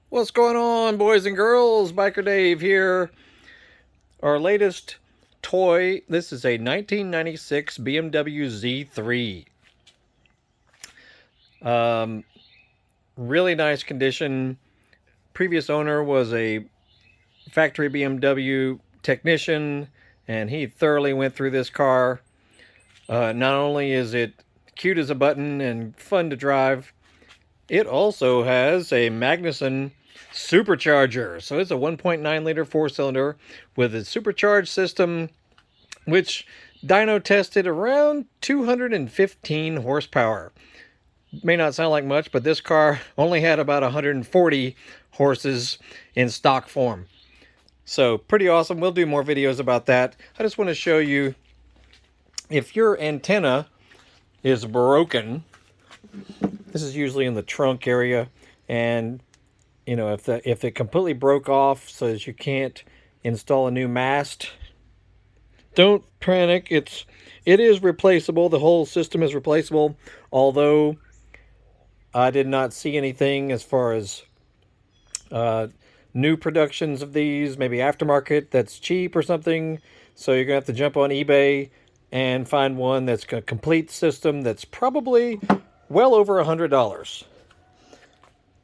What's going on, boys and girls? Biker Dave here. Our latest toy. This is a 1996 BMW Z3. Um, really nice condition. Previous owner was a factory BMW technician, and he thoroughly went through this car. Not only is it cute as a button and fun to drive, it also has a Magnuson supercharger. So it's a 1.9 liter four cylinder with a supercharged system, which dyno tested around 215 horsepower. May not sound like much, but this car only had about 140 horses in stock form. So pretty awesome. We'll do more videos about that. I just want to show you, if your antenna is broken, this is usually in the trunk area, and you know, if it completely broke off so that you can't install a new mast, don't panic. It is replaceable. The whole system is replaceable, although I did not see anything as far as new productions of these, maybe aftermarket that's cheap or something. So you're gonna have to jump on eBay and find one that's a complete system that's probably well over $100.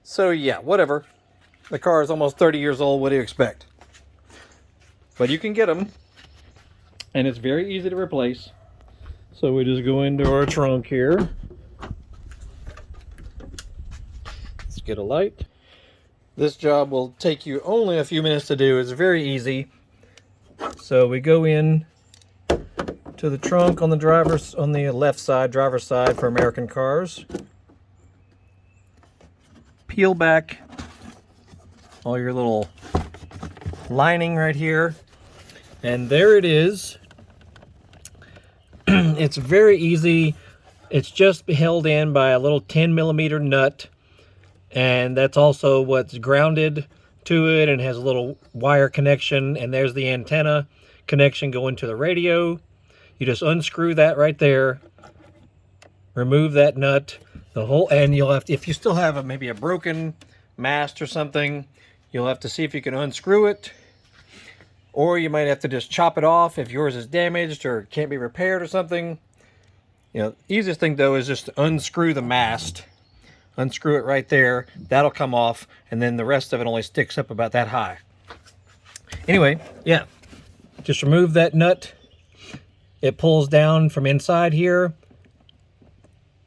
So yeah, whatever. The car is almost 30 years old. What do you expect? But you can get them, and it's very easy to replace. So we just go into our trunk here. Let's get a light. This job will take you only a few minutes to do. It's very easy. So we go in to the trunk on the left side, driver's side for American cars. Peel back all your little lining right here, and there it is. It's very easy. It's just held in by a little 10mm nut, and that's also what's grounded to it, and has a little wire connection, and there's the antenna connection going to the radio. You just unscrew that right there, remove that nut, and you'll have to, if you still have maybe a broken mast or something, you'll have to see if you can unscrew it, or you might have to just chop it off if yours is damaged or can't be repaired or something. You know, easiest thing though is just to unscrew the mast. Unscrew it right there. That'll come off, and then the rest of it only sticks up about that high. Anyway, yeah, just remove that nut. It pulls down from inside here,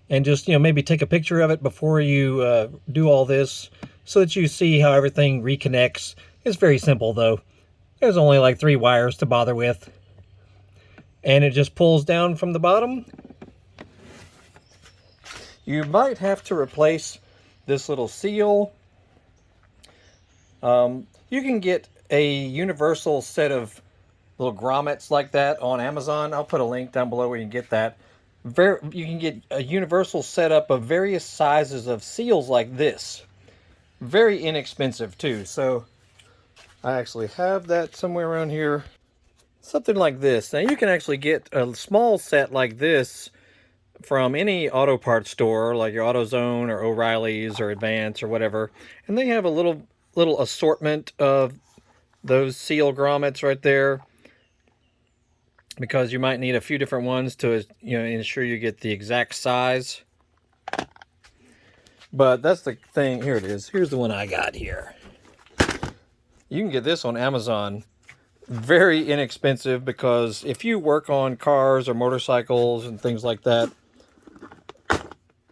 and just, you know, maybe take a picture of it before you do all this, so that you see how everything reconnects. It's very simple though. There's only like 3 wires to bother with, and it just pulls down from the bottom. You might have to replace this little seal. You can get a universal set of little grommets like that on Amazon. I'll put a link down below where you can get that. You can get a universal setup of various sizes of seals like this. Very inexpensive too. So I actually have that somewhere around here. Something like this. Now you can actually get a small set like this from any auto parts store, like your AutoZone or O'Reilly's or Advance or whatever, and they have a little assortment of those seal grommets right there, because you might need a few different ones to, you know, ensure you get the exact size. But that's the thing. Here it is. Here's the one I got here. You can get this on Amazon. Very inexpensive, because if you work on cars or motorcycles and things like that,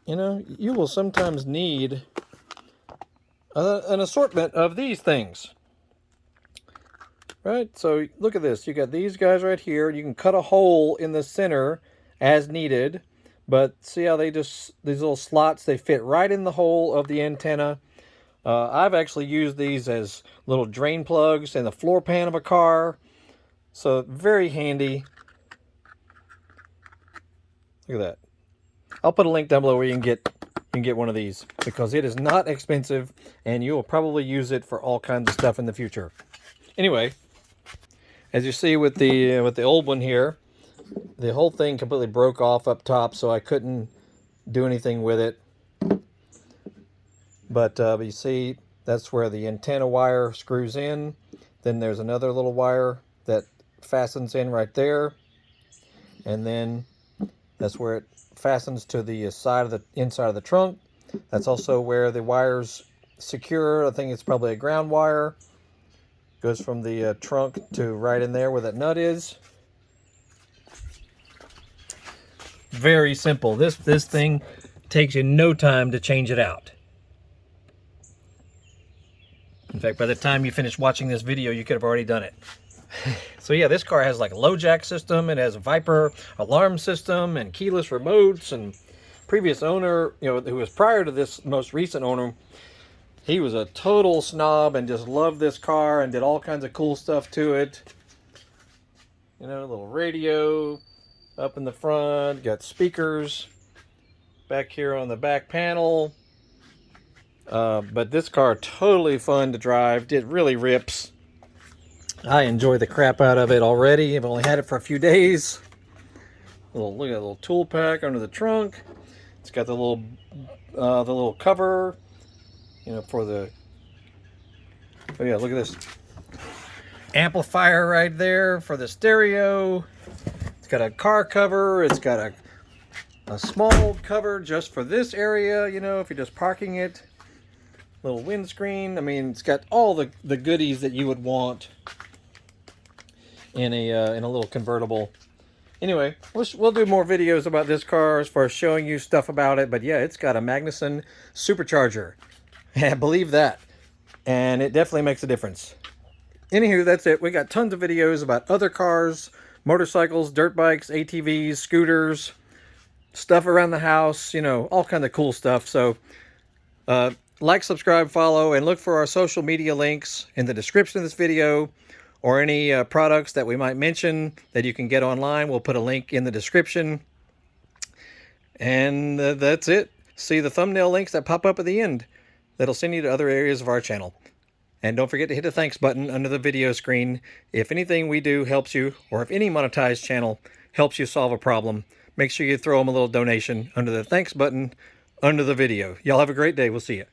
you know, you will sometimes need an assortment of these things. Right? So look at this. You got these guys right here. You can cut a hole in the center as needed. But see how these little slots, they fit right in the hole of the antenna. I've actually used these as little drain plugs in the floor pan of a car. So very handy. Look at that. I'll put a link down below where you can get one of these, because it is not expensive, and you will probably use it for all kinds of stuff in the future. Anyway, as you see with the old one here, the whole thing completely broke off up top, so I couldn't do anything with it. But you see, That's where the antenna wire screws in. Then there's another little wire that fastens in right there. And then that's where it fastens to the side of the inside of the trunk. That's also where the wires secure. I think it's probably a ground wire. Goes from the trunk to right in there where that nut is. Very simple. This thing takes you no time to change it out. In fact, by the time you finish watching this video, you could have already done it. So yeah, this car has like a low jack system. It has a Viper alarm system and keyless remotes. And previous owner, you know, who was prior to this most recent owner, he was a total snob and just loved this car and did all kinds of cool stuff to it. You know, a little radio up in the front, got speakers back here on the back panel. But this car, totally fun to drive. It really rips. I enjoy the crap out of it already. I've only had it for a few days. Look at the little tool pack under the trunk. It's got the little cover, you know, for the. Oh yeah, look at this amplifier right there for the stereo. It's got a car cover. It's got a small cover just for this area, you know, if you're just parking it. Little windscreen. I mean, it's got all the goodies that you would want in a little convertible. Anyway, we'll do more videos about this car as far as showing you stuff about it. But yeah, it's got a Magnuson supercharger. I believe that. And it definitely makes a difference. Anywho, that's it. We got tons of videos about other cars, motorcycles, dirt bikes, ATVs, scooters, stuff around the house, you know, all kinds of cool stuff. So like, subscribe, follow, and look for our social media links in the description of this video, or any products that we might mention that you can get online. We'll put a link in the description. And that's it. See the thumbnail links that pop up at the end. That'll send you to other areas of our channel. And don't forget to hit the thanks button under the video screen if anything we do helps you, or if any monetized channel helps you solve a problem. Make sure you throw them a little donation under the thanks button under the video. Y'all have a great day. We'll see you.